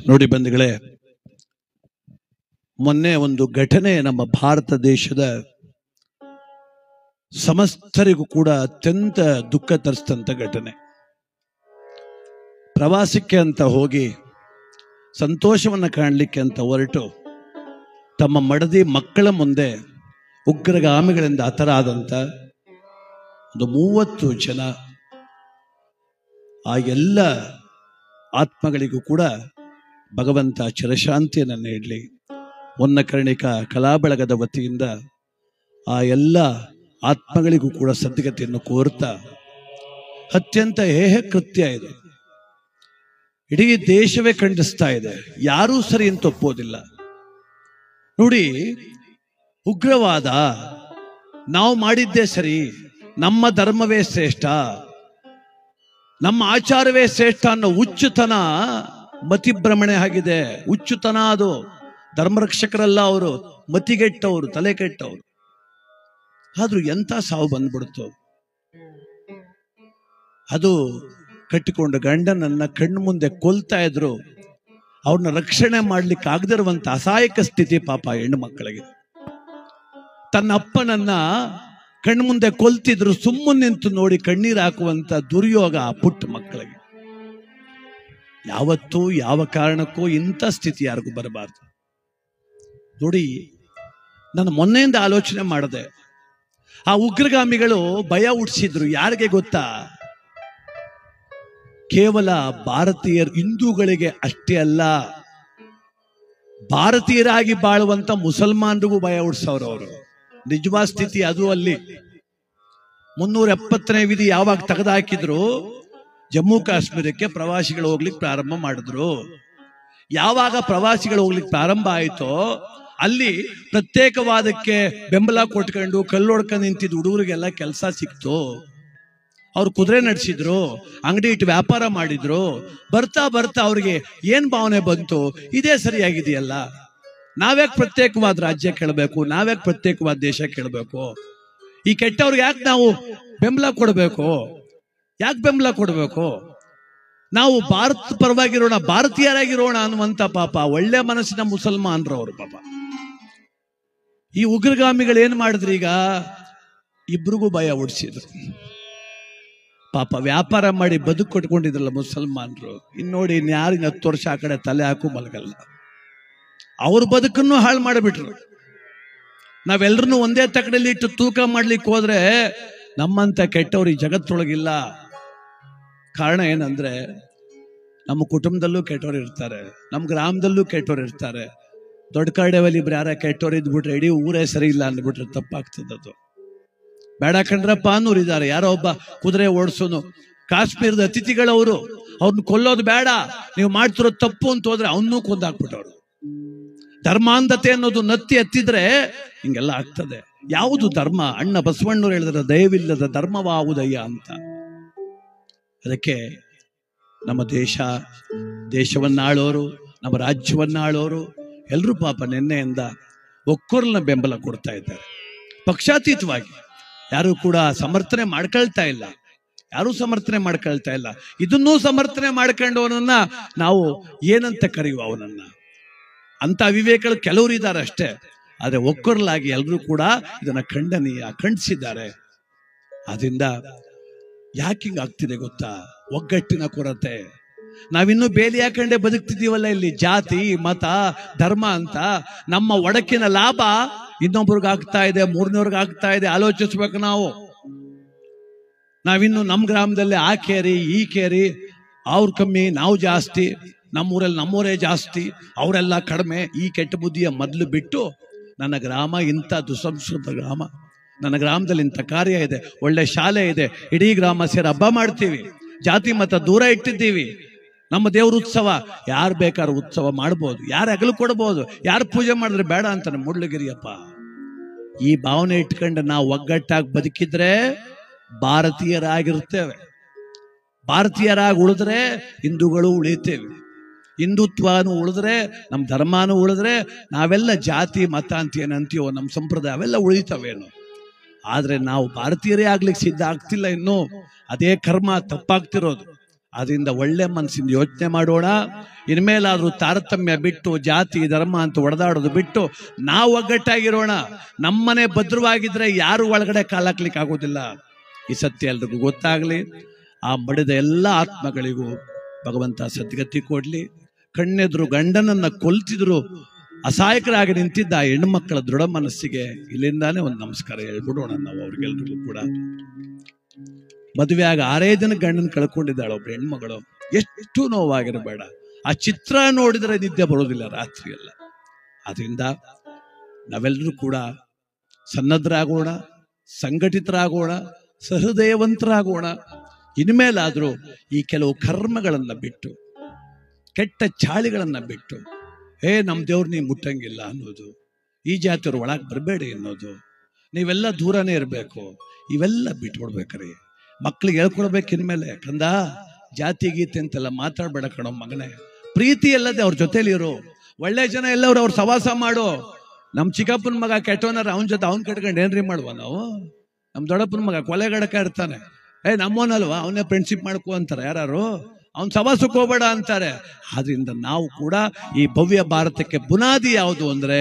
ನೋಡಿ ಬಂಧುಗಳೇ, ಮೊನ್ನೆ ಒಂದು ಘಟನೆ ನಮ್ಮ ಭಾರತ ದೇಶದ ಸಮಸ್ತರಿಗೂ ಕೂಡ ಅತ್ಯಂತ ದುಃಖ ತರಿಸಿದಂತ ಘಟನೆ. ಪ್ರವಾಸಕ್ಕೆ ಅಂತ ಹೋಗಿ ಸಂತೋಷವನ್ನ ಕಾಣಲಿಕ್ಕೆ ಅಂತ ಹೊರಟು ತಮ್ಮ ಮಡದಿ ಮಕ್ಕಳ ಮುಂದೆ ಉಗ್ರಗಾಮಿಗಳಿಂದ ಹತರಾದಂತ ಒಂದು 30 ಜನ, ಆ ಎಲ್ಲ ಆತ್ಮಗಳಿಗೂ ಕೂಡ ಭಗವಂತ ಚಿರಶಾಂತಿಯನ್ನು ನೀಡಲಿ. ಹೊನ್ನಕರ್ಣಿಕ ಕಲಾಬಳಗದ ವತಿಯಿಂದ ಆ ಎಲ್ಲ ಆತ್ಮಗಳಿಗೂ ಕೂಡ ಸದ್ಗತಿಯನ್ನು ಕೋರ್ತಾ, ಅತ್ಯಂತ ಹೇಹ ಕೃತ್ಯ ಇದು. ಇಡೀ ದೇಶವೇ ಖಂಡಿಸ್ತಾ ಇದೆ, ಯಾರೂ ಸರಿ ಅಂತ ಒಪ್ಪೋದಿಲ್ಲ. ನೋಡಿ, ಉಗ್ರವಾದ ನಾವು ಮಾಡಿದ್ದೇ ಸರಿ, ನಮ್ಮ ಧರ್ಮವೇ ಶ್ರೇಷ್ಠ, ನಮ್ಮ ಆಚಾರವೇ ಶ್ರೇಷ್ಠ ಅನ್ನೋ ಹುಚ್ಚುತನ ಮತಿಭ್ರಮಣೆ ಆಗಿದೆ. ಹುಚ್ಚುತನ ಅದು. ಧರ್ಮರಕ್ಷಕರಲ್ಲ ಅವರು, ಮತಿಗೆಟ್ಟವರು, ತಲೆ ಕೆಟ್ಟವರು. ಆದ್ರೂ ಎಂತ ಸಾವು ಬಂದ್ಬಿಡ್ತು. ಅದು ಕಟ್ಟಿಕೊಂಡು ಗಂಡನನ್ನ ಕಣ್ಣು ಮುಂದೆ ಕೊಲ್ತಾ ಇದ್ರು. ಅವ್ರನ್ನ ರಕ್ಷಣೆ ಮಾಡ್ಲಿಕ್ಕೆ ಆಗದಿರುವಂತ ಅಸಹಾಯಕ ಸ್ಥಿತಿ ಪಾಪ ಹೆಣ್ಣು ಮಕ್ಕಳಿಗೆ. ತನ್ನ ಅಪ್ಪನನ್ನ ಕಣ್ಣು ಮುಂದೆ ಕೊಲ್ತಿದ್ರು, ಸುಮ್ಮನೆ ನಿಂತು ನೋಡಿ ಕಣ್ಣೀರು ಹಾಕುವಂತ ದುರ್ಯೋಗ ಆ ಪುಟ್ಟ ಮಕ್ಕಳಿಗೆ. ಯಾವತ್ತೂ ಯಾವ ಕಾರಣಕ್ಕೂ ಇಂಥ ಸ್ಥಿತಿ ಯಾರಿಗೂ ಬರಬಾರ್ದು. ನೋಡಿ, ನಾನು ಮೊನ್ನೆಯಿಂದ ಆಲೋಚನೆ ಮಾಡಿದೆ. ಆ ಉಗ್ರಗಾಮಿಗಳು ಭಯ ಹುಟ್ಟಿಸಿದ್ರು. ಯಾರಿಗೆ ಗೊತ್ತಾ? ಕೇವಲ ಭಾರತೀಯರು, ಹಿಂದೂಗಳಿಗೆ ಅಷ್ಟೇ ಅಲ್ಲ, ಭಾರತೀಯರಾಗಿ ಬಾಳುವಂತ ಮುಸಲ್ಮಾನರಿಗೂ ಭಯ ಹುಟ್ಟಿಸೋರು ಅವರು. ನಿಜವಾದ ಸ್ಥಿತಿ ಅದು. ಅಲ್ಲಿ 370ನೇ ವಿಧಿ ಯಾವಾಗ ತೆಗೆದುಹಾಕಿದ್ರು, ಜಮ್ಮು ಕಾಶ್ಮೀರಕ್ಕೆ ಪ್ರವಾಸಿಗಳು ಹೋಗ್ಲಿಕ್ಕೆ ಪ್ರಾರಂಭ ಮಾಡಿದ್ರು. ಯಾವಾಗ ಪ್ರವಾಸಿಗಳು ಹೋಗ್ಲಿಕ್ಕೆ ಪ್ರಾರಂಭ ಆಯಿತೋ ಅಲ್ಲಿ ಪ್ರತ್ಯೇಕವಾದಕ್ಕೆ ಬೆಂಬಲ ಕೊಟ್ಕೊಂಡು ಕಲ್ಲೊಡ್ಕೊಂಡು ನಿಂತಿದ್ದ ಹುಡುಗರಿಗೆಲ್ಲ ಕೆಲಸ ಸಿಕ್ತು. ಅವ್ರು ಕುದುರೆ ನಡೆಸಿದ್ರು, ಅಂಗಡಿ ಇಟ್ಟು ವ್ಯಾಪಾರ ಮಾಡಿದ್ರು. ಬರ್ತಾ ಬರ್ತಾ ಅವ್ರಿಗೆ ಏನ್ ಭಾವನೆ ಬಂತು, ಇದೇ ಸರಿಯಾಗಿದೆಯಲ್ಲ, ನಾವ್ಯಾಕೆ ಪ್ರತ್ಯೇಕವಾದ ರಾಜ್ಯ ಕೇಳಬೇಕು, ನಾವ್ಯಾಕೆ ಪ್ರತ್ಯೇಕವಾದ ದೇಶ ಕೇಳಬೇಕು, ಈ ಕೆಟ್ಟವ್ರಿಗೆ ಯಾಕೆ ನಾವು ಬೆಂಬಲ ಕೊಡಬೇಕು, ಯಾಕೆ ಬೆಂಬಲ ಕೊಡಬೇಕು, ನಾವು ಭಾರತ ಪರವಾಗಿರೋಣ, ಭಾರತೀಯರಾಗಿರೋಣ ಅನ್ನುವಂತ ಪಾಪ ಒಳ್ಳೆ ಮನಸ್ಸಿನ ಮುಸಲ್ಮಾನರು ಅವರು. ಪಾಪ ಈ ಉಗ್ರಗಾಮಿಗಳು ಏನ್ ಮಾಡಿದ್ರು, ಈಗ ಇಬ್ರಿಗೂ ಭಯ ಹುಟ್ಟಿಸಿದ್ರು. ಪಾಪ ವ್ಯಾಪಾರ ಮಾಡಿ ಬದುಕು ಕೊಟ್ಕೊಂಡಿದ್ರಲ್ಲ ಮುಸಲ್ಮಾನರು, ಇನ್ನೋಡಿ ಇನ್ಯಾರು 10 ವರ್ಷ ಆ ಕಡೆ ತಲೆ ಹಾಕು ಮಲಗಲ್ಲ. ಅವ್ರ ಬದುಕನ್ನು ಹಾಳು ಮಾಡಿಬಿಟ್ರು. ನಾವೆಲ್ಲರನ್ನು ಒಂದೇ ತಕಡೆಯಲ್ಲಿ ಇಟ್ಟು ತೂಕ ಮಾಡ್ಲಿಕ್ಕೆ ಹೋದ್ರೆ ನಮ್ಮಂತ ಕೆಟ್ಟವ್ರು ಈ ಜಗತ್ತೊಳಗಿಲ್ಲ. ಕಾರಣ ಏನಂದ್ರೆ, ನಮ್ಮ ಕುಟುಂಬದಲ್ಲೂ ಕೆಟ್ಟವ್ರು ಇರ್ತಾರೆ, ನಮ್ಮ ಗ್ರಾಮದಲ್ಲೂ ಕೆಟ್ಟವ್ರು ಇರ್ತಾರೆ. ದೊಡ್ಡ ಕರಡೆವಲ್ಲಿ ಇಬ್ರು ಯಾರ ಕೆಟ್ಟವ್ರು ಇದ್ಬಿಟ್ರೆ ಇಡೀ ಊರೇ ಸರಿ ಇಲ್ಲ ಅಂದ್ಬಿಟ್ರೆ ತಪ್ಪಾಗ್ತದದು. ಬೇಡ ಕಣ್ರಪ್ಪ ಅನ್ನೋರಿದ್ದಾರೆ. ಯಾರೋ ಒಬ್ಬ ಕುದುರೆ ಓಡಿಸೋನು, ಕಾಶ್ಮೀರದ ಅತಿಥಿಗಳವರು, ಅವ್ರನ್ನ ಕೊಲ್ಲೋದು ಬೇಡ, ನೀವು ಮಾಡ್ತಿರೋ ತಪ್ಪು ಅಂತ ಹೋದ್ರೆ ಅವನ್ನೂ ಕೊಂದಾಕ್ಬಿಟ್ಟವ್ರು. ಧರ್ಮಾಂಧತೆ ಅನ್ನೋದು ನತ್ತಿ ಹತ್ತಿದ್ರೆ ಹಿಂಗೆಲ್ಲ ಆಗ್ತದೆ. ಯಾವುದು ಧರ್ಮ? ಅಣ್ಣ ಬಸವಣ್ಣವ್ರು ಹೇಳಿದ್ರೆ, ದಯವಿಲ್ಲದ ಧರ್ಮವಾವುದಯ್ಯ ಅಂತ. ಅದಕ್ಕೆ ನಮ್ಮ ದೇಶವನ್ನಾಳೋರು, ನಮ್ಮ ರಾಜ್ಯವನ್ನಾಳೋರು ಎಲ್ಲರೂ ಪಾಪ ನಿನ್ನೆಯಿಂದ ಒಕ್ಕೊರಲನ್ನ ಬೆಂಬಲ ಕೊಡ್ತಾ ಇದ್ದಾರೆ. ಪಕ್ಷಾತೀತವಾಗಿ ಯಾರು ಕೂಡ ಸಮರ್ಥನೆ ಮಾಡ್ಕೊಳ್ತಾ ಇಲ್ಲ, ಯಾರೂ ಸಮರ್ಥನೆ ಮಾಡ್ಕೊಳ್ತಾ ಇಲ್ಲ. ಇದನ್ನೂ ಸಮರ್ಥನೆ ಮಾಡ್ಕೊಂಡವನನ್ನ ನಾವು ಏನಂತ ಕರೆಯುವ ಅವನನ್ನ? ಅಂತ ಅವಿವೇಕಗಳು ಕೆಲವರು ಇದ್ದಾರೆ ಅಷ್ಟೇ. ಆದ್ರೆ ಒಕ್ಕೊರಲಾಗಿ ಎಲ್ಲರೂ ಕೂಡ ಇದನ್ನ ಖಂಡಿಸಿದ್ದಾರೆ. ಆದ್ರಿಂದ ಯಾಕೆ ಹಿಂಗ ಆಗ್ತಿದೆ ಗೊತ್ತಾ? ಒಗ್ಗಟ್ಟಿನ ಕೊರತೆ. ನಾವಿನ್ನೂ ಬೇಲಿ ಹಾಕೊಂಡೇ ಬದುಕ್ತಿದೀವಲ್ಲ ಇಲ್ಲಿ, ಜಾತಿ ಮತ ಧರ್ಮ ಅಂತ. ನಮ್ಮ ಒಡಕಿನ ಲಾಭ ಇನ್ನೊಬ್ರಿಗೆ ಆಗ್ತಾ ಇದೆ, ಮೂರನೇವ್ರಿಗೆ ಆಗ್ತಾ ಇದೆ. ಆಲೋಚಿಸ್ಬೇಕು ನಾವು. ನಾವಿನ್ನು ನಮ್ಮ ಗ್ರಾಮದಲ್ಲಿ ಆ ಕೇರಿ ಈ ಕೇರಿ, ಅವ್ರು ಕಮ್ಮಿ ನಾವು ಜಾಸ್ತಿ, ನಮ್ಮೂರಲ್ಲಿ ನಮ್ಮೂರೇ ಜಾಸ್ತಿ, ಅವರೆಲ್ಲ ಕಡಿಮೆ, ಈ ಕೆಟ್ಟ ಬುದ್ಧಿಯ ಮೊದಲು ಬಿಟ್ಟು, ನನ್ನ ಗ್ರಾಮ ಇಂಥ ದುಸಂಸ್ಕೃತ ಗ್ರಾಮ, ನನ್ನ ಗ್ರಾಮದಲ್ಲಿ ಇಂಥ ಕಾರ್ಯ ಇದೆ, ಒಳ್ಳೆ ಶಾಲೆ ಇದೆ, ಇಡೀ ಗ್ರಾಮ ಸೇರಿ ಹಬ್ಬ ಮಾಡ್ತೀವಿ, ಜಾತಿ ಮತ ದೂರ ಇಟ್ಟಿದ್ದೀವಿ, ನಮ್ಮ ದೇವ್ರ ಉತ್ಸವ, ಯಾರು ಬೇಕಾದ್ರೂ ಉತ್ಸವ ಮಾಡ್ಬೋದು, ಯಾರು ಅಗಲು ಕೊಡ್ಬೋದು, ಯಾರು ಪೂಜೆ ಮಾಡಿದ್ರೆ ಬೇಡ ಅಂತಾನೆ ಮುಡ್ಲಗಿರಿಯಪ್ಪ. ಈ ಭಾವನೆ ಇಟ್ಕೊಂಡು ನಾವು ಒಗ್ಗಟ್ಟಾಗಿ ಬದುಕಿದ್ರೆ ಭಾರತೀಯರಾಗಿರ್ತೇವೆ. ಭಾರತೀಯರಾಗಿ ಉಳಿದ್ರೆ ಹಿಂದೂಗಳು ಉಳಿತೇವೆ. ಹಿಂದುತ್ವನು ಉಳಿದ್ರೆ, ನಮ್ಮ ಧರ್ಮನೂ ಉಳಿದ್ರೆ, ನಾವೆಲ್ಲ ಜಾತಿ ಮತ ಅಂತ ಏನಂತೀವೋ ನಮ್ಮ ಸಂಪ್ರದಾಯ ಅವೆಲ್ಲ ಉಳಿತವೇನು. ಆದ್ರೆ ನಾವು ಭಾರತೀಯರೇ ಆಗ್ಲಿಕ್ಕೆ ಸಿದ್ಧ ಆಗ್ತಿಲ್ಲ ಇನ್ನೂ. ಅದೇ ಕರ್ಮ ತಪ್ಪಾಗ್ತಿರೋದು. ಅದರಿಂದ ಒಳ್ಳೆ ಮನಸ್ಸಿಂದ ಯೋಚನೆ ಮಾಡೋಣ. ಇನ್ಮೇಲಾದ್ರೂ ತಾರತಮ್ಯ ಬಿಟ್ಟು ಜಾತಿ ಧರ್ಮ ಅಂತ ಒಡೆದಾಡೋದು ಬಿಟ್ಟು ನಾವು ಒಗ್ಗಟ್ಟಾಗಿರೋಣ. ನಮ್ಮನೆ ಭದ್ರವಾಗಿದ್ರೆ ಯಾರು ಒಳಗಡೆ ಕಾಲಾಕ್ಲಿಕ್ಕೆ ಆಗೋದಿಲ್ಲ. ಈ ಸತ್ಯ ಎಲ್ರಿಗೂ ಗೊತ್ತಾಗ್ಲಿ. ಆ ಮಡಿದ ಎಲ್ಲ ಆತ್ಮಗಳಿಗೂ ಭಗವಂತ ಸದ್ಗತಿ ಕೊಡ್ಲಿ. ಕಣ್ಣೆದ್ರು ಗಂಡನನ್ನ ಕೊಲ್ತಿದ್ರು ಅಸಹಾಯಕರಾಗಿ ನಿಂತಿದ್ದ ಆ ಹೆಣ್ಮಕ್ಕಳ ದೃಢ ಮನಸ್ಸಿಗೆ ಇಲ್ಲಿಂದಾನೇ ಒಂದು ನಮಸ್ಕಾರ ಹೇಳ್ಬಿಡೋಣ ನಾವು ಅವ್ರಿಗೆಲ್ರಿಗೂ ಕೂಡ. ಮದುವೆ ಆಗ 6 ದಿನ ಗಂಡನ ಕಳ್ಕೊಂಡಿದ್ದಾಳೆ ಒಬ್ರು ಹೆಣ್ಮಗಳು. ಎಷ್ಟು ನೋವಾಗಿರಬೇಡ. ಆ ಚಿತ್ರ ನೋಡಿದ್ರೆ ನಿದ್ದೆ ಬರೋದಿಲ್ಲ ರಾತ್ರಿ ಎಲ್ಲ. ಆದ್ರಿಂದ ನಾವೆಲ್ಲರೂ ಕೂಡ ಸನ್ನದ್ಧರಾಗೋಣ, ಸಂಘಟಿತರಾಗೋಣ, ಸಹೃದಯವಂತರಾಗೋಣ. ಇನ್ಮೇಲಾದ್ರೂ ಈ ಕೆಲವು ಕರ್ಮಗಳನ್ನ ಬಿಟ್ಟು, ಕೆಟ್ಟ ಚಾಳಿಗಳನ್ನ ಬಿಟ್ಟು, ನಮ್ಮ ದೇವ್ರು ನೀವು ಮುಟ್ಟಂಗಿಲ್ಲ ಅನ್ನೋದು, ಈ ಜಾತಿಯವ್ರು ಒಳಗೆ ಬರಬೇಡಿ ಅನ್ನೋದು, ನೀವೆಲ್ಲ ದೂರನೇ ಇರಬೇಕು, ಇವೆಲ್ಲ ಬಿಟ್ಬಿಡ್ಬೇಕ್ರಿ. ಮಕ್ಳಿಗೆ ಹೇಳ್ಕೊಡ್ಬೇಕು ಇನ್ಮೇಲೆ, ಕಂದ ಜಾತಿ ಗೀತೆ ಅಂತೆಲ್ಲ ಮಾತಾಡ್ಬೇಡ ಕಣೋ ಮಗನೇ, ಪ್ರೀತಿ ಎಲ್ಲದೆ ಅವ್ರ ಜೊತೆಲಿ ಇರು, ಒಳ್ಳೆ ಜನ ಎಲ್ಲವ್ರು ಅವ್ರ ಸವಾಸ ಮಾಡು. ನಮ್ಮ ಚಿಕ್ಕಪ್ಪನ ಮಗ ಕೆಟ್ಟವನಾರ ಅವನ ಜೊತೆ ಅವ್ನು ಕಟ್ಕೊಂಡು ಏನ್ರಿ ಮಾಡುವ ನಾವು? ನಮ್ಮ ದೊಡ್ಡಪ್ಪನ ಮಗ ಕೊಲೆಗಡಕ ಇರ್ತಾನೆ, ನಮ್ಮೋನಲ್ವಾ ಅವನೇ ಫ್ರೆಂಡ್ಶಿಪ್ ಮಾಡ್ಕೊ ಅಂತಾರೆ ಯಾರು, ಅವ್ನ ಸವಾಸಕ್ಕೆ ಹೋಗ್ಬೇಡ ಅಂತಾರೆ. ಆದ್ರಿಂದ ನಾವು ಕೂಡ ಈ ಭವ್ಯ ಭಾರತಕ್ಕೆ ಬುನಾದಿ ಯಾವುದು ಅಂದ್ರೆ